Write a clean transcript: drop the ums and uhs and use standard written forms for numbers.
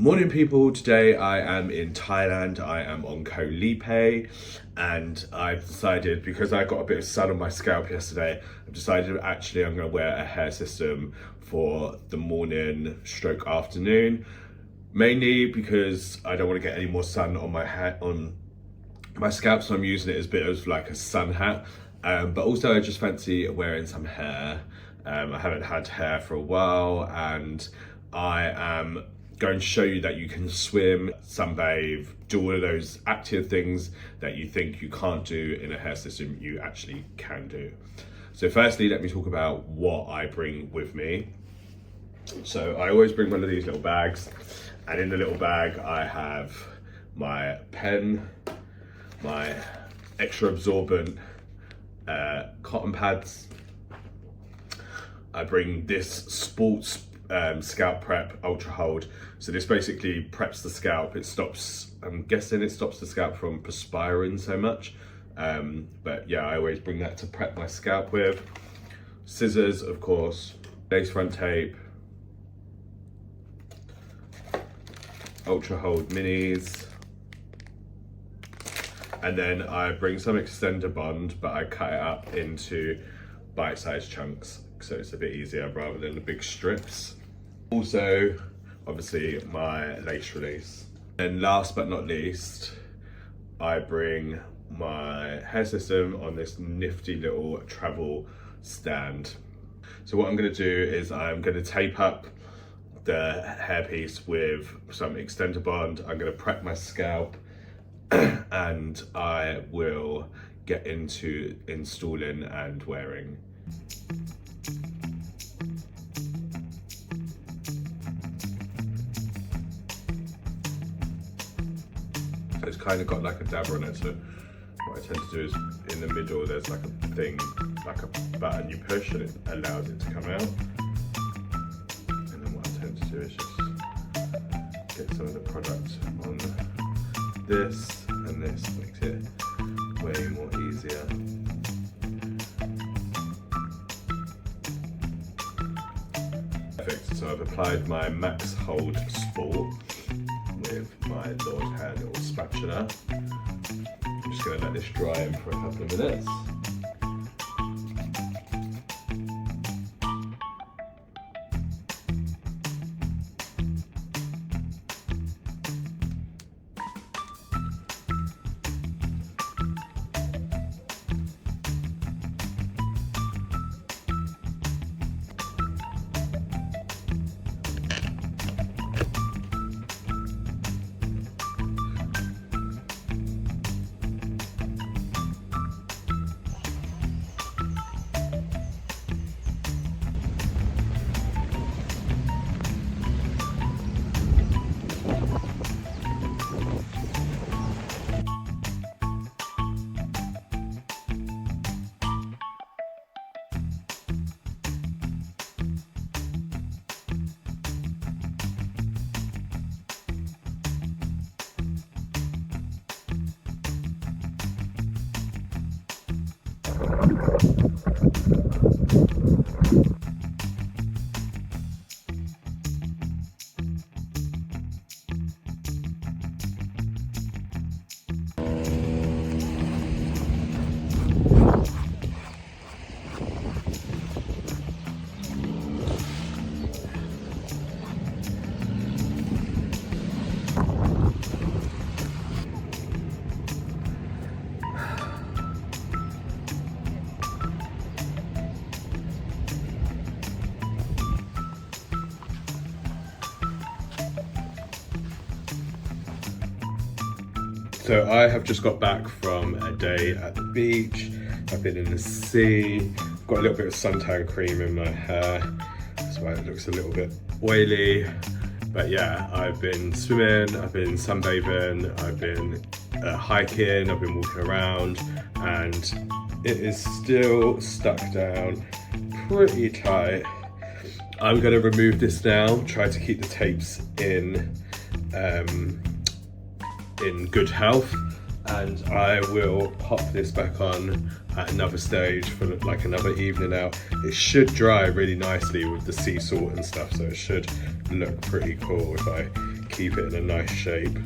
Morning people, today I am in Thailand. I am on Koh Lipe and I've decided, because I got a bit of sun on my scalp yesterday, I've decided actually I'm going to wear a hair system for the morning stroke afternoon, mainly because I don't want to get any more sun on my hair, on my scalp, so I'm using it as a bit of like a sun hat, but also I just fancy wearing some hair. I haven't had hair for a while and I am going to show you that you can swim, sunbathe, do all of those active things that you think you can't do in a hair system, you actually can do. So firstly, let me talk about what I bring with me. So I always bring one of these little bags, and in the little bag I have my pen, my extra absorbent cotton pads. I bring this sports scalp prep ultra hold. So this basically preps the scalp. It stops, I'm guessing it stops the scalp from perspiring so much. But yeah, I always bring that to prep my scalp with. Scissors, of course, lace front tape, ultra hold minis. And then I bring some extender bond, but I cut it up into bite-sized chunks, so it's a bit easier rather than the big strips. Also, obviously, my lace release. And last but not least, I bring my hair system on this nifty little travel stand. So what I'm going to do is I'm going to tape up the hairpiece with some extender bond. I'm going to prep my scalp and I will get into installing and wearing. So it's kind of got like a dabber on it, so what I tend to do is in the middle there's like a thing, like a button you push and it allows it to come out. And then what I tend to do is just get some of the product on this, and this makes it way more easier. Perfect, so I've applied my Max Hold Sport with my Lordhair little spatula. I'm just going to let this dry in for a couple of minutes. So I have just got back from a day at the beach. I've been in the sea. I've got a little bit of suntan cream in my hair. That's why it looks a little bit oily. But yeah, I've been swimming, I've been sunbathing, I've been hiking, I've been walking around, and it is still stuck down pretty tight. I'm gonna remove this now, try to keep the tapes in good health, and I will pop this back on at another stage for like another evening out. It should dry really nicely with the sea salt and stuff, so it should look pretty cool if I keep it in a nice shape.